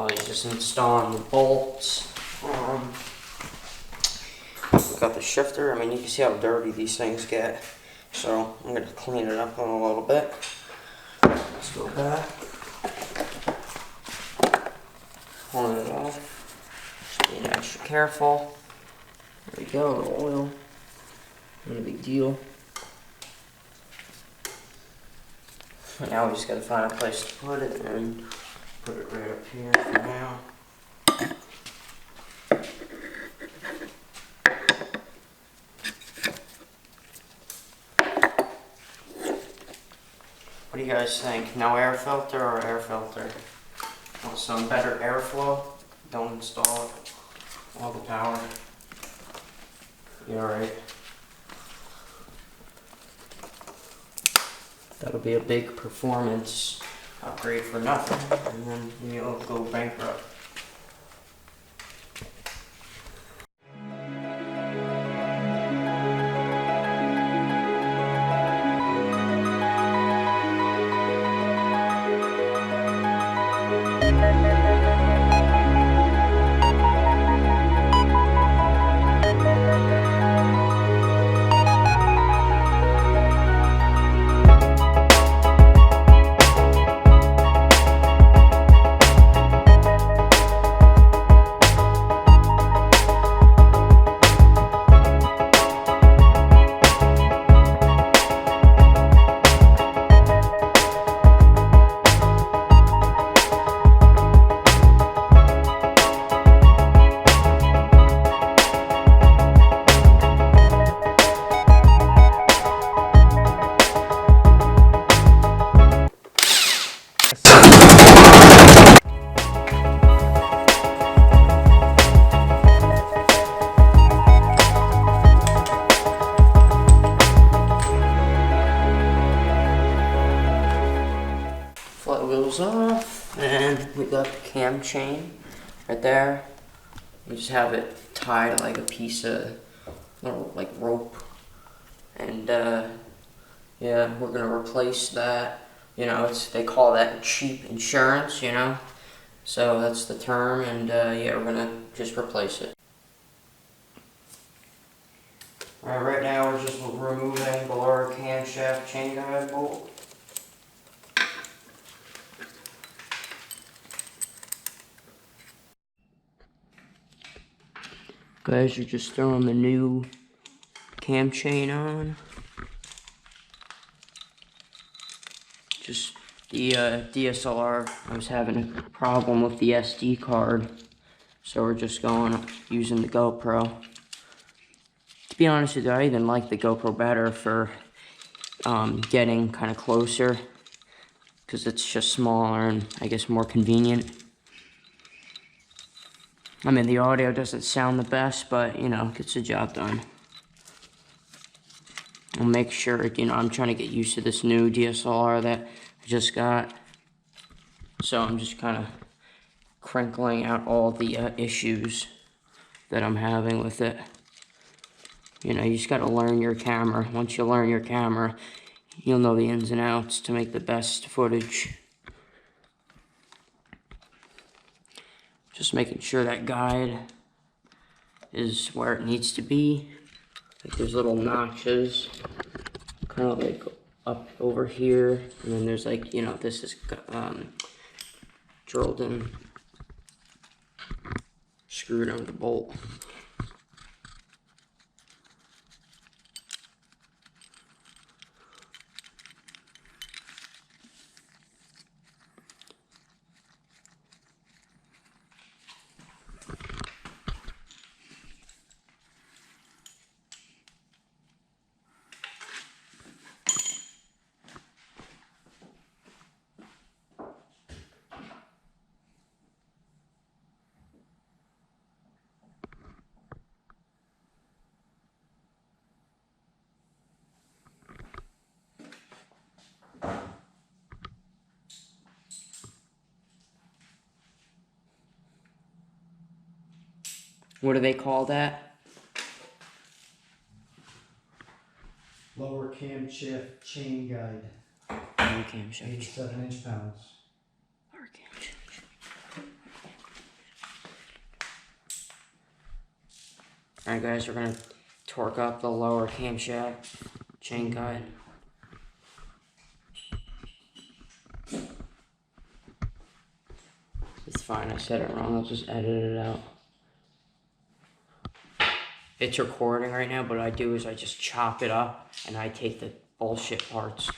He's just installing the bolts. We got the shifter. I mean, you can see how dirty these things get. So I'm going to clean it up a little bit. Let's go back. Pulling it off. Just being extra careful. There we go, the oil. Not a big deal. Now we just gotta find a place to put it and put it right up here for now. What do you guys think? No air filter or air filter? Want some better airflow? Don't install all the power. You alright? That'll be a big performance upgrade for nothing, and then you'll go bankrupt. Wheels off, and we got the cam chain right there. We just have it tied like a piece of little like rope, and yeah, we're gonna replace that. You know, they call that cheap insurance, you know, so that's the term, and yeah, we're gonna just replace it. Alright, right now we're just removing the lower camshaft chain guide bolt. Guys, you're just throwing the new cam chain on. Just the DSLR, I was having a problem with the SD card, so we're just using the GoPro. To be honest with you, I even like the GoPro better for getting kind of closer, because it's just smaller and I guess more convenient. I mean, the audio doesn't sound the best, but, you know, gets the job done. I'll make sure, you know, I'm trying to get used to this new DSLR that I just got. So I'm just kind of crinkling out all the issues that I'm having with it. You know, you just got to learn your camera. Once you learn your camera, you'll know the ins and outs to make the best footage. Just making sure that guide is where it needs to be. Like there's little notches, kind of like up over here, and then there's like, you know, this is drilled in, screwed on the bolt. What do they call that? Lower camshaft chain guide. Lower camshaft. 87 inch pounds. Lower camshaft. Alright guys, we're gonna torque up the lower camshaft chain guide. It's fine, I said it wrong, I'll just edit it out. It's recording right now, but what I do is I just chop it up and I take the bullshit parts.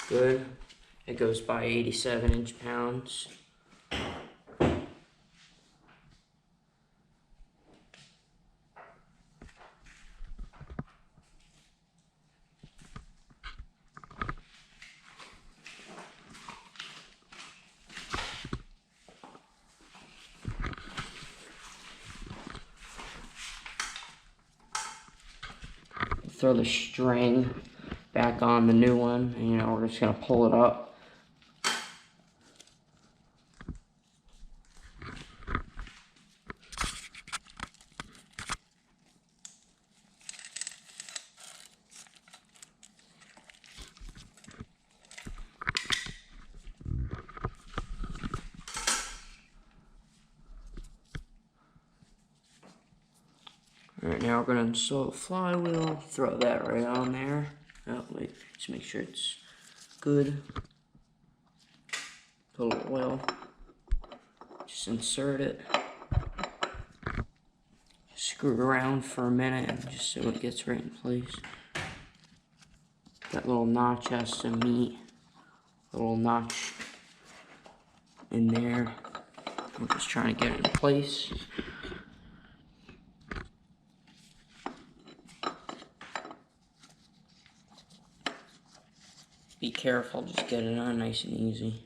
Good. It goes by 87 inch-pounds. Throw the string back on the new one, and we're just gonna pull it up. Alright, now we're gonna install the flywheel, throw that right on there. Oh, wait, just make sure it's good. Put a little oil. Just insert it. Just screw around for a minute and just so it gets right in place. That little notch has to meet the little notch in there. I'm just trying to get it in place. Be careful, just get it on nice and easy.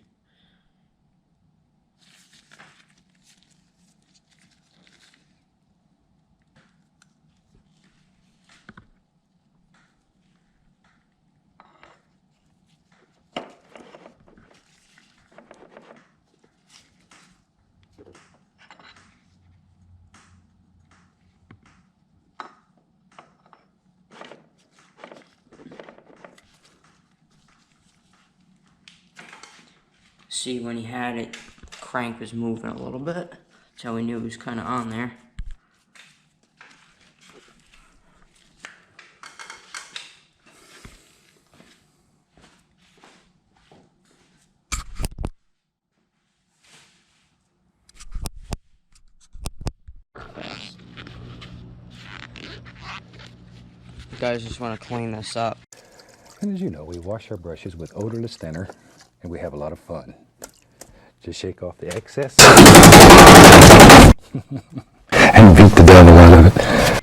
See, when he had it, the crank was moving a little bit. That's how we knew it was kind of on there. You guys just want to clean this up. And as you know, we wash our brushes with odorless thinner, and we have a lot of fun. Just shake off the excess and beat the devil out of it.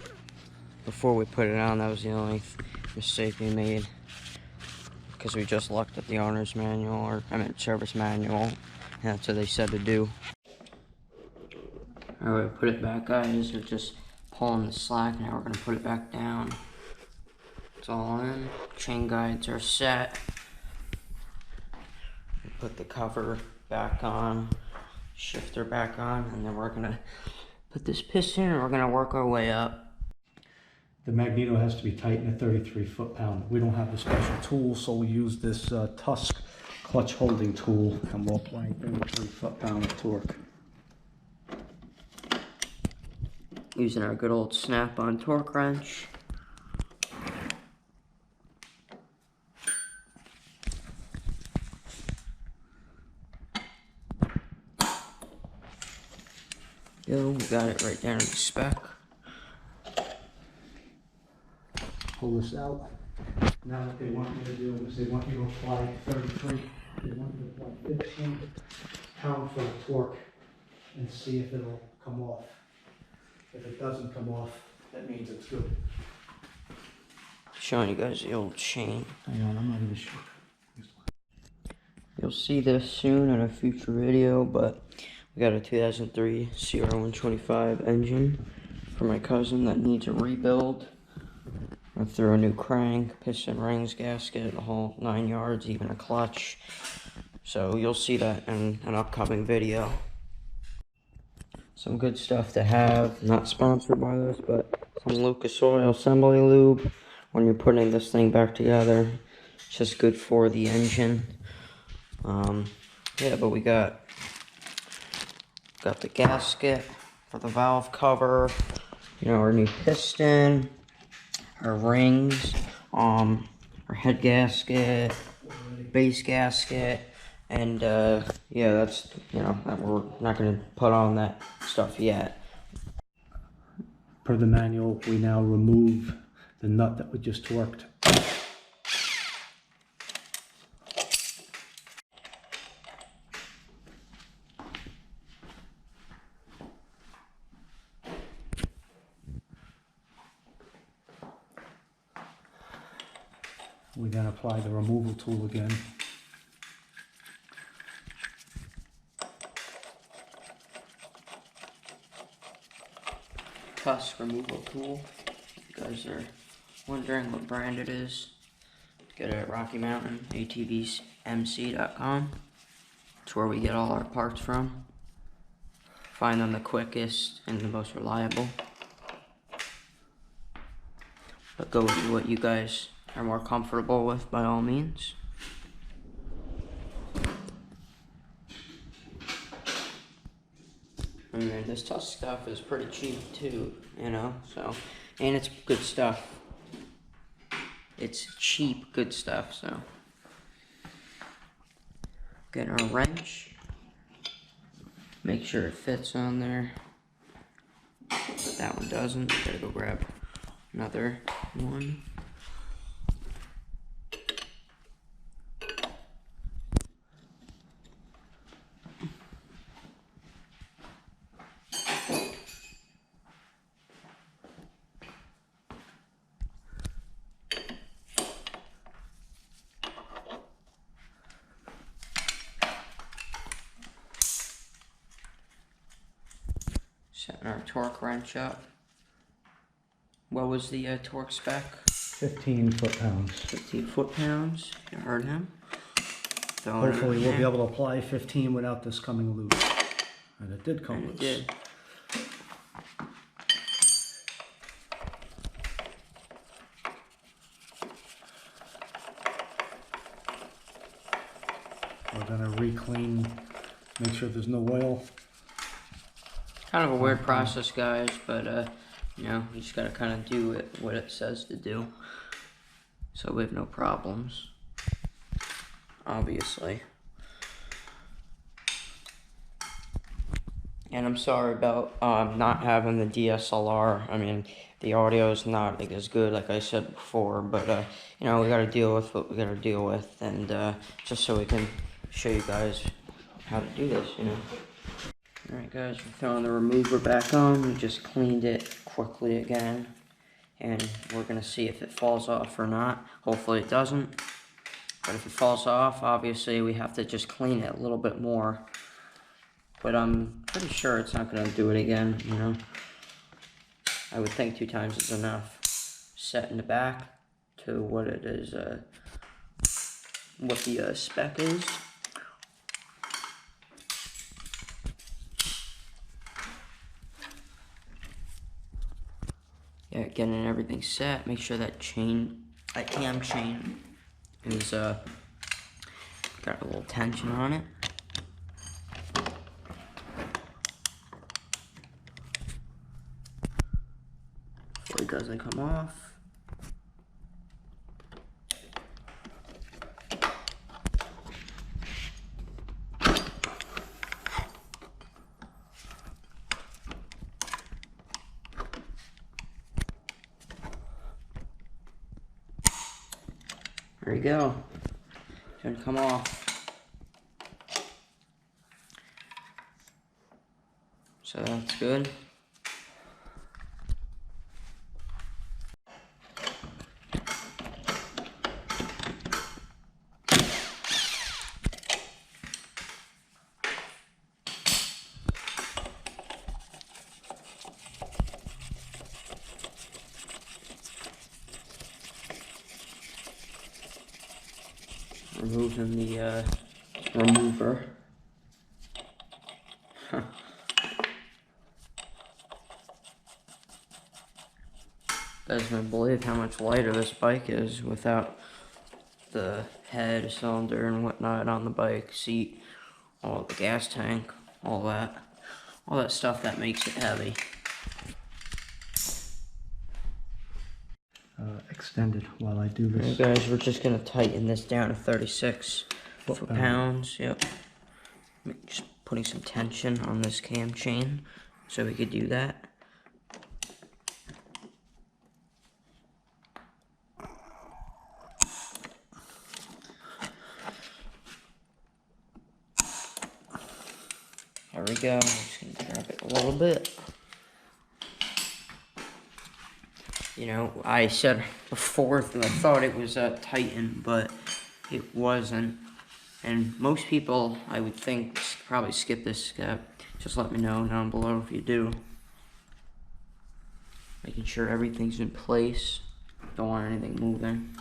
Before we put it on, that was the only mistake we made. Because we just looked at the owner's manual, or I meant service manual, and that's what they said to do. Alright, put it back, guys. We're just pulling the slack. Now we're going to put it back down. It's all in. Chain guides are set. Put the cover back on, shifter back on, and then we're going to put this piston and we're going to work our way up. The magneto has to be tightened at 33 foot-pound. We don't have the special tool, so we use this Tusk clutch holding tool, and we'll apply 33 foot-pound of torque. Using our good old snap-on torque wrench. Yo, we got it right there in the spec. Pull this out. Now what they want me to do is they want me to apply 33. They want me to apply 15 pound-foot of torque and see if it'll come off. If it doesn't come off, that means it's good. Showing you guys the old chain. Hang on, I'm not even sure. You'll see this soon in a future video, but we got a 2003 CR125 engine for my cousin that needs a rebuild. I threw a new crank, piston rings, gasket, the whole 9 yards, even a clutch. So you'll see that in an upcoming video. Some good stuff to have, not sponsored by this, but some Lucas Oil assembly lube when you're putting this thing back together. It's just good for the engine. Yeah, but we got the gasket for the valve cover, you know, our new piston, our rings, our head gasket, base gasket, and yeah, that's, you know, that we're not going to put on that stuff yet. Per the manual, we now remove the nut that we just torqued. We then apply the removal tool again. Tusk removal tool. If you guys are wondering what brand it is, get it at Rocky Mountain, ATV'S, It's where we get all our parts from. Find them the quickest and the most reliable. But go with what you guys are more comfortable with, by all means. I mean, this Tusk stuff is pretty cheap too, you know, so, and it's good stuff. It's cheap, good stuff, so. Getting our wrench. Make sure it fits on there. But that one doesn't. Gotta go grab another one. Setting our torque wrench up. What was the torque spec? 15 foot-pounds. 15 foot-pounds. You heard him. Throwing it Hopefully in we'll be there. able to apply 15 without this coming loose. And it did come And loose. it did. We're gonna re-clean, make sure there's no oil. Kind of a weird process, guys, but you know, you just gotta kind of do it what it says to do, so we have no problems. Obviously. And I'm sorry about not having the DSLR. I mean, the audio is not like as good, like I said before, but you know, we gotta deal with what we gotta deal with, and just so we can show you guys how to do this, you know. Alright guys, we're throwing the remover back on. We just cleaned it quickly again, and we're gonna see if it falls off or not. Hopefully it doesn't, but if it falls off, obviously we have to just clean it a little bit more. But I'm pretty sure it's not gonna do it again, you know. I would think 2 times is enough. Set in the back to what it is, what the spec is. Yeah, getting everything set. Make sure that cam chain is got a little tension on it. So it doesn't come off. There you go. Shouldn't come off. So that's good. Removing the remover. Huh. Doesn't believe how much lighter this bike is without the head, cylinder, and whatnot on the bike, seat, all the gas tank, all that stuff that makes it heavy. Extended while I do Alright this. guys, we're just gonna tighten this down to 36 foot-pounds, yep. Just putting some tension on this cam chain so we could do that. There we go, I'm just gonna grab it a little bit. You know, I said before that I thought it was tightened, but it wasn't. And most people, I would think, probably skip this step. Just let me know down below if you do. Making sure everything's in place. Don't want anything moving.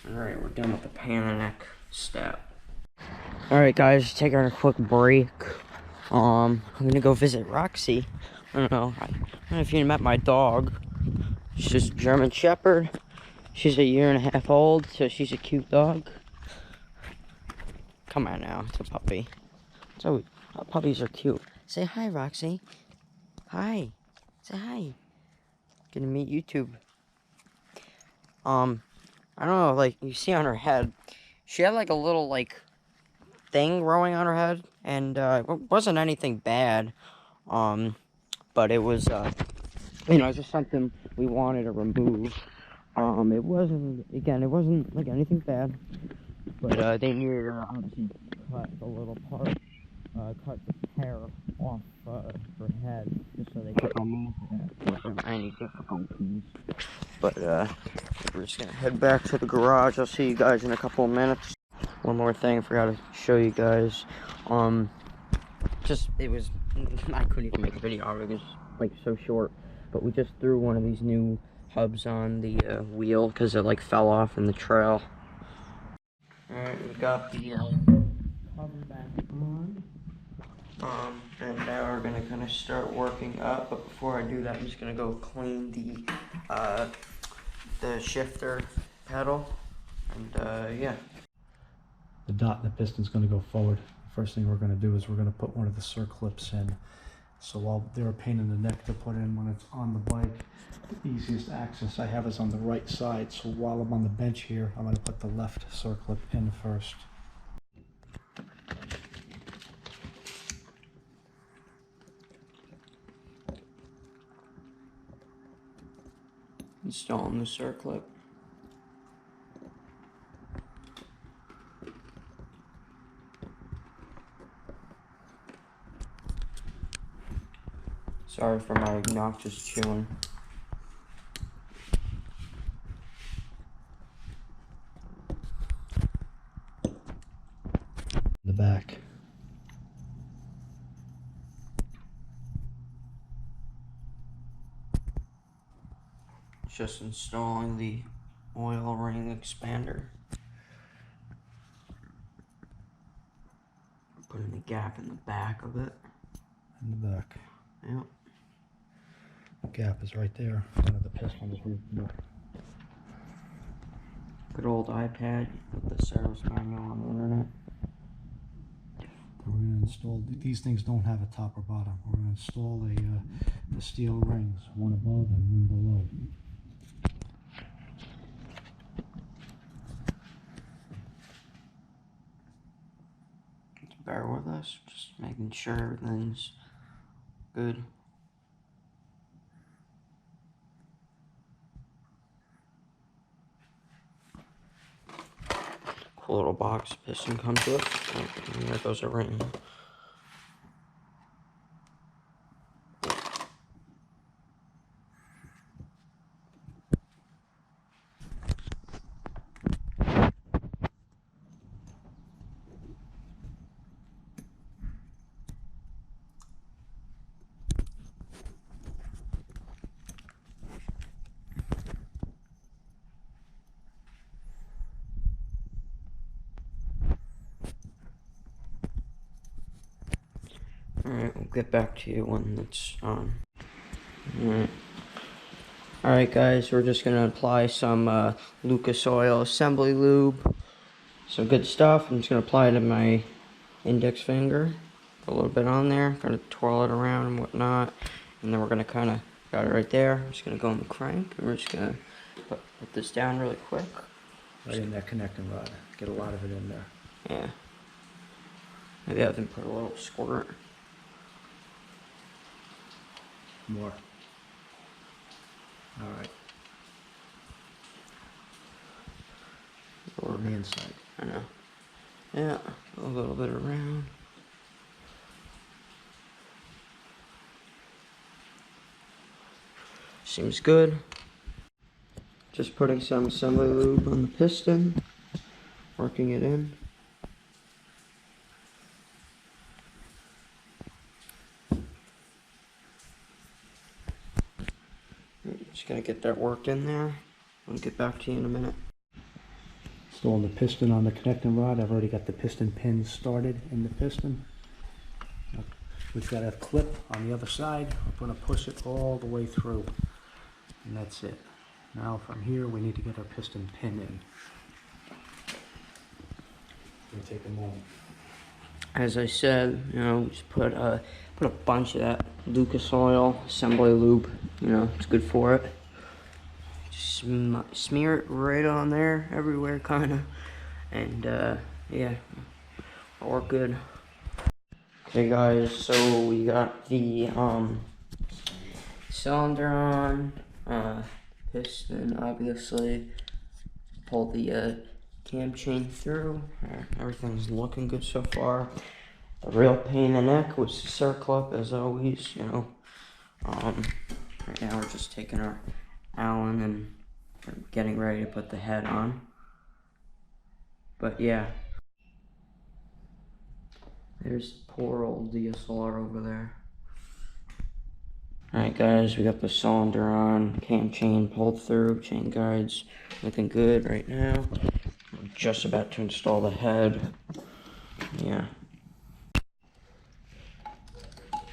Alright, we're done with the panic step. Alright guys, taking a quick break. I'm gonna go visit Roxy. I don't know if you met my dog. She's just a German Shepherd. She's 1.5 years old, so she's a cute dog. Come on now, it's a puppy. So puppies are cute. Say hi, Roxy. Hi. Say hi. Gonna meet YouTube. I don't know, like you see on her head, she had like a little like thing growing on her head, and it wasn't anything bad. But it was you know, just something we wanted to remove. It wasn't like anything bad, but they needed to obviously cut the little part, cut the hair off her head, just so they could remove that without any difficulties. But we're just gonna head back to the garage. I'll see you guys in a couple of minutes. One more thing I forgot to show you guys. It was I couldn't even make a video of it. It was like so short. But we just threw one of these new hubs on the wheel because it like fell off in the trail. Alright, we got the cover back on. And now we're gonna kind of start working up. But before I do that, I'm just gonna go clean the shifter pedal. And yeah. The dot in the piston's going to go forward. First thing we're going to do is we're going to put one of the circlips in. So while they're a pain in the neck to put in when it's on the bike, the easiest access I have is on the right side. So while I'm on the bench here, I'm going to put the left circlip in first. Installing the circlip. Sorry for my obnoxious chewing. The back. Just installing the oil ring expander. Putting a gap in the back of it. In the back. Yep. The gap is right there. One of the pistons. Good old iPad. Put the service manual on the internet. We're going to install, these things don't have a top or bottom. We're going to install the steel rings, one above and one below. Bear with us, just making sure everything's good. Cool little box piston comes with. And there goes a ring. Alright, we'll get back to you when it's on. Alright. Alright guys, we're just gonna apply some Lucas Oil assembly lube. Some good stuff. I'm just gonna apply it to my index finger. Put a little bit on there, gonna twirl it around and whatnot. And then we're gonna kinda, got it right there. I'm just gonna go on the crank and we're just gonna put this down really quick. Right in that connecting rod. Get a lot of it in there. Yeah. Maybe I can put a little squirt. More. Alright. On the inside. I know. Yeah, a little bit around. Seems good. Just putting some assembly lube on the piston. Working it in. Just gonna get that worked in there. I'll get back to you in a minute. Installing the piston on the connecting rod. I've already got the piston pins started in the piston. We've got a clip on the other side. I'm going to push it all the way through. And that's it. Now from here we need to get our piston pin in. It's going to take a moment. As I said, you know, just put a bunch of that Lucas Oil assembly lube. You know, it's good for it. Just smear it right on there, everywhere, kind of. And yeah, all good. Okay, guys. So we got the cylinder on, piston, obviously. Pulled the cam chain through. Everything's looking good so far. The real pain in the neck was the circlip, as always, you know. Right now we're just taking our Allen and getting ready to put the head on. But yeah. There's poor old DSLR over there. Alright guys, we got the cylinder on, cam chain pulled through, chain guides looking good right now. I'm just about to install the head. Yeah.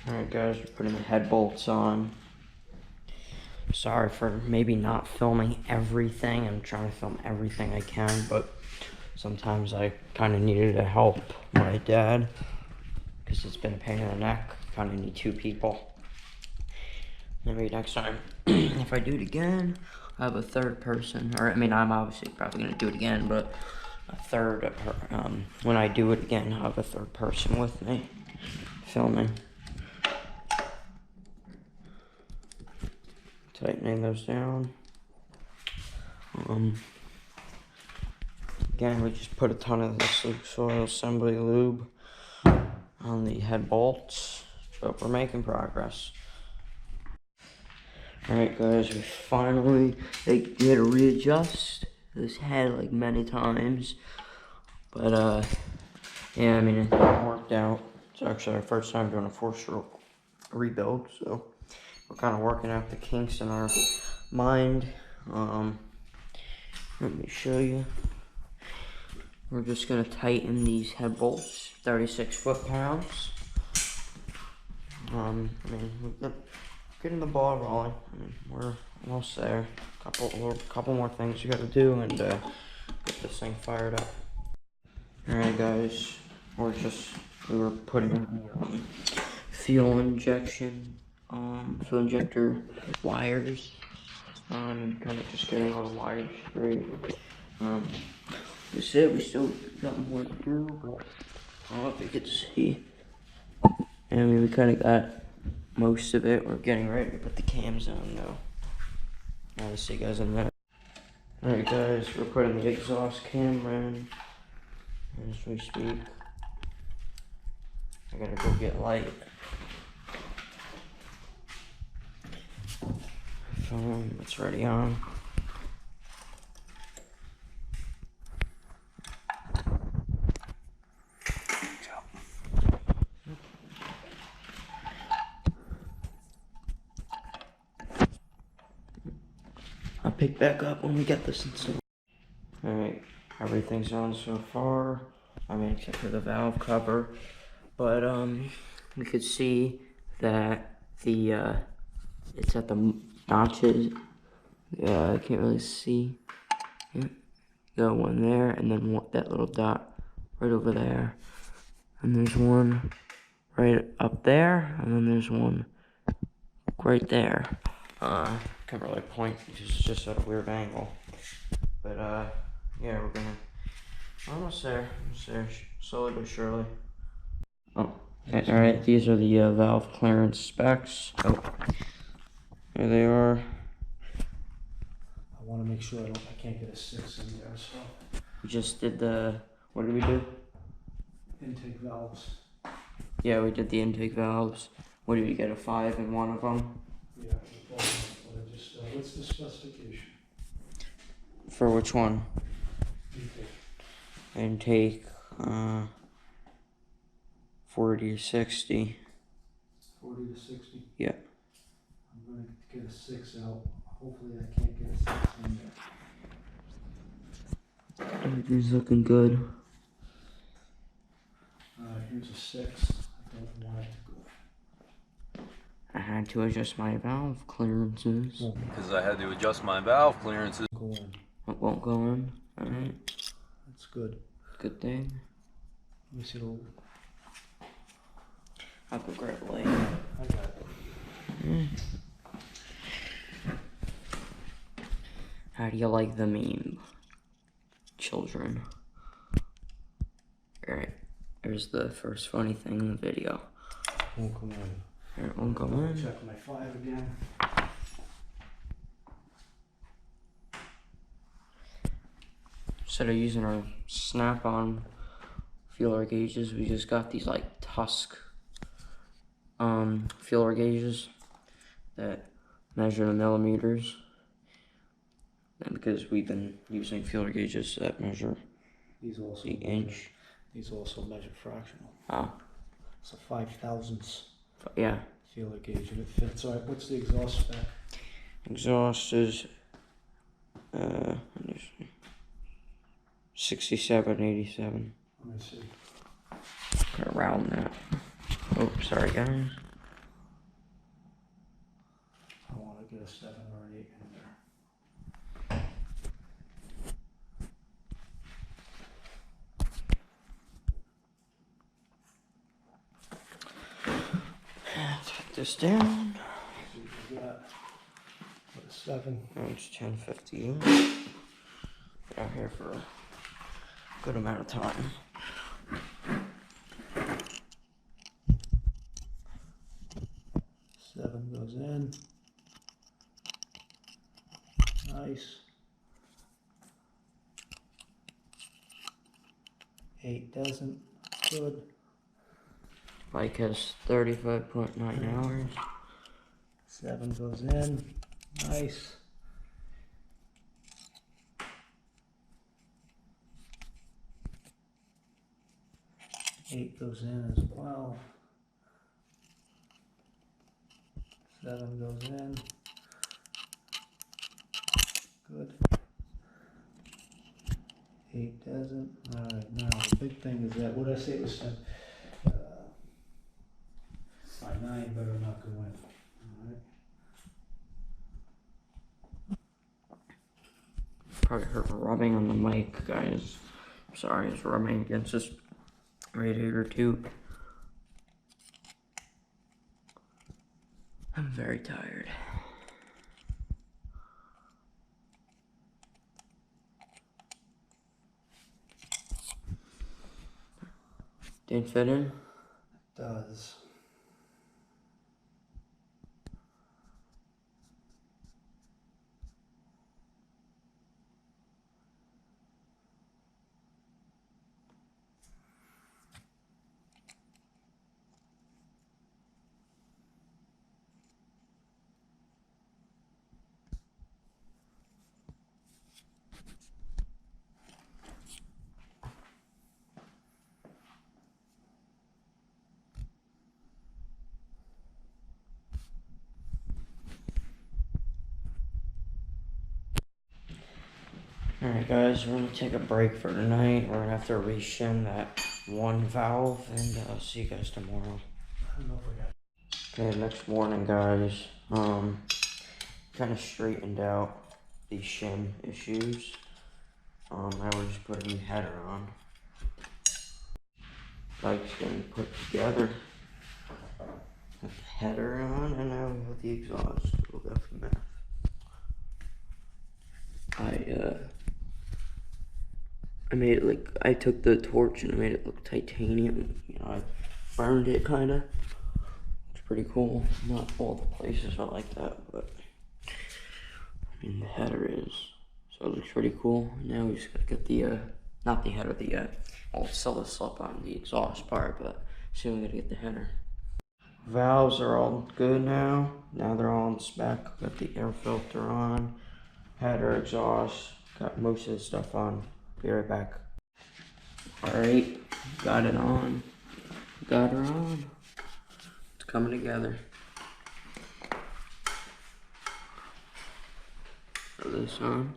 Alright guys, we're putting the head bolts on. Sorry for maybe not filming everything. I'm trying to film everything I can, but sometimes I kind of needed to help my dad because it's been a pain in the neck. Kind of need two people. Maybe next time, if I do it again, I have a third person. Or I mean, I'm obviously probably gonna do it again, but a third. When I do it again, I'll have a third person with me filming. Tightening those down. Again, we just put a ton of this soil assembly lube on the head bolts, but we're making progress. Alright guys, we finally, we had to readjust this head like many times, but yeah, I mean, it worked out. It's actually our first time doing a 4-stroke rebuild, so we're kind of working out the kinks in our mind. Let me show you. We're just gonna tighten these head bolts, 36 foot-pounds. I mean, we're getting the ball rolling. I mean, we're almost there. Couple more things you gotta do and get this thing fired up. Alright guys, we were putting the fuel injector wires on and kind of just getting all the wires straight. That's it, we still got more to do, but I don't know if you could see. I mean, we kind of got most of it. We're getting ready to put the cams on though. I'll see you guys in a minute. Alright guys, we're putting the exhaust camera in as we speak. I gotta go get light. Phone, it's already on. I'll pick back up when we get this installed. Alright, everything's on so far. I mean, except for the valve cover. But, we could see that the, it's at the notches Yeah, I can't really see. Yeah. Got one there, and then that little dot right over there. And there's one right up there, and then there's one right there. Can't really point because it's just at a weird angle. But yeah, we're gonna almost there, slowly but surely. Oh, okay, all right. These are the valve clearance specs. Oh, here they are. I want to make sure I can't get a 6 in there, so. We just did the. What did we do? Intake valves. Yeah, we did the intake valves. What did you get, a 5 in one of them? Yeah, but I just, what's the specification? For which one? Intake. Intake, 40 to 60. 40 to 60? Yeah. I'm going to get a 6 out. Hopefully I can't get a 6 in there. Everything's looking good. Here's a 6. I don't want it to go. I had to adjust my valve clearances. Because I had to adjust my valve clearances. Go in. It won't go in. Alright. That's good. Good thing. Let me see the. I'll go grab a light. I got it. How do you like the meme? Children. Alright. There's the first funny thing in the video. Won't come in. Alright, won't go in. Check my 5 again. Instead of using our snap-on feeler gauges, we just got these like Tusk feeler gauges that measure the millimeters. And because we've been using feeler gauges that measure These also the inch. These also measure fractional. Oh, It's a 5/1000ths yeah. feeler gauge and it fits. All right, what's the exhaust spec? Exhaust is 67, 87. Let me see. Around that. Oh, sorry guys. I want to get a 7 or an 8 in there. Let's put this down. See what we got. What a 7. Oh, it's 10:50. Been out here for a good amount of time. Seven goes in. Nice. 8 doesn't. Good. Bike has 35.9 hours. 7 goes in. Nice. 8 goes in as well. 7 goes in. Good. 8 doesn't. Alright, now the big thing is that, what did I say it was 10? My 9 better not go in. Alright. Probably heard rubbing on the mic, guys. Sorry, it's rubbing against this radiator tube. I'm very tired. Didn't fit in? It does. Alright guys, we're gonna take a break for tonight. We're gonna have to reshin that one valve and see you guys tomorrow. I don't know if I got. Okay, next morning guys, kind of straightened out these shim issues. I was just putting the header on. Bike's getting put together. Got the header on, and now we have the exhaust. We'll go from there. I made it like, I took the torch and I made it look titanium. You know, I burned it kinda. It's pretty cool. Not all the places are like that, but I mean the header is. So it looks pretty cool. Now we just gotta get the, not the header, the, I'll sell this up on the exhaust part, but soon we gotta get the header. Valves are all good now. Now they're all on spec. Got the air filter on, header, exhaust, got most of the stuff on. Be right back. Alright, got it on. Got her on. It's coming together. Throw this on.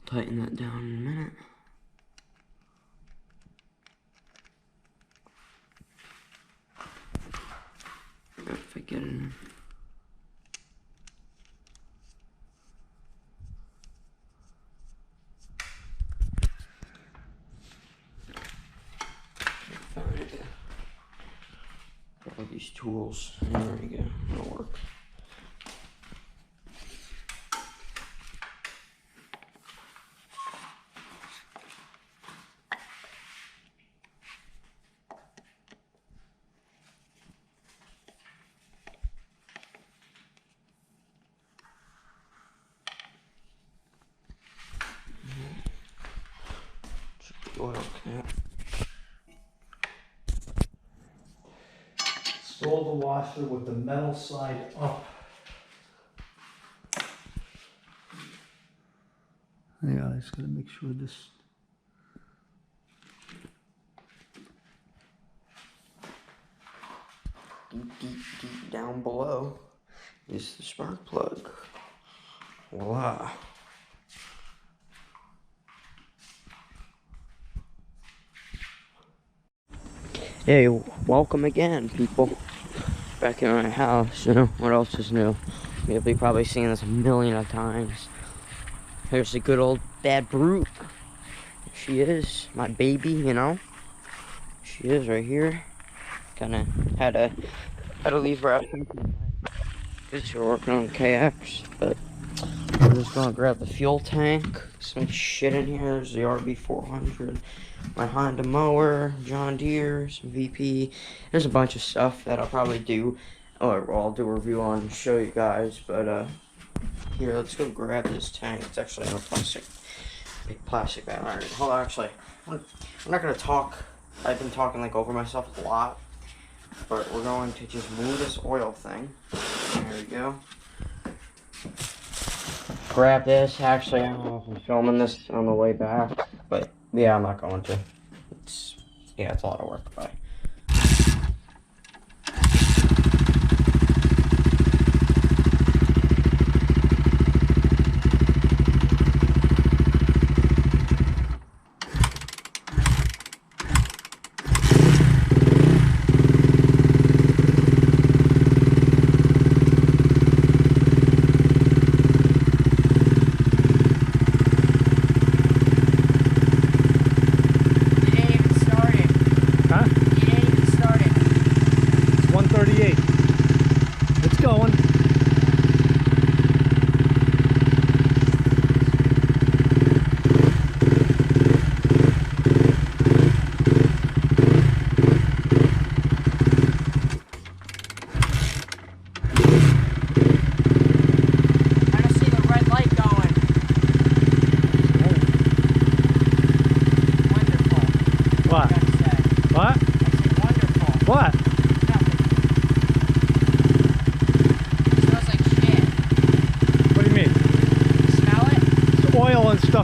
Tighten that down in a minute. If I get it in. Find it. Got all these tools. There we go. It'll work. Oil cap. Install the washer with the metal side up. Yeah, I just gotta make sure this. Deep down below is the spark plug. Voila. Hey, welcome again, people. Back in my house, you know, what else is new? You've probably seen this a million of times. Here's the good old bad brute. She is, my baby, you know. She is right here. Kinda had to leave her out here. Because we're working on KX, but I'm just gonna grab the fuel tank. Some shit in here. There's the RB400. My Honda mower, John Deere, some VP. There's a bunch of stuff that I'll probably do, or I'll do a review on and show you guys. But here, let's go grab this tank. It's actually in a big plastic bag. Alright, hold on. Actually, I'm not gonna talk. I've been talking like over myself a lot, but we're going to just move this oil thing. There we go. Grab this. Actually, I don't know if I'm filming this on the way back, but yeah, I'm not going to. It's a lot of work. Bye.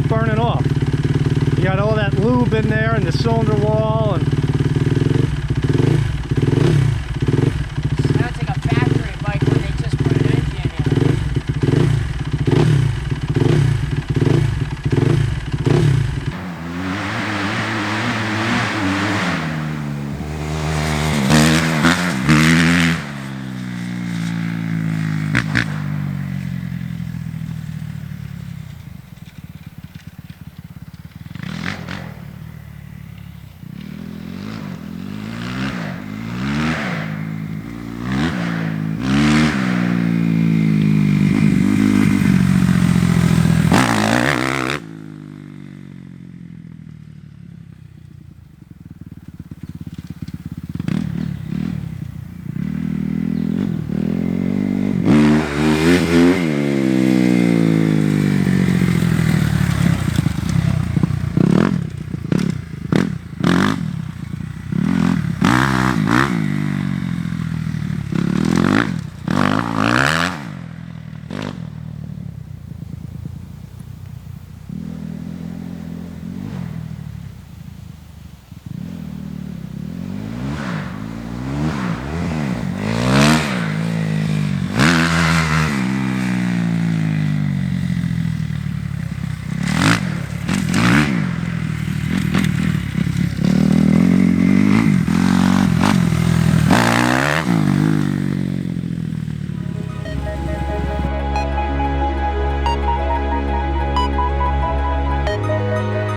Burning off. You got all that lube in there and the cylinder wall and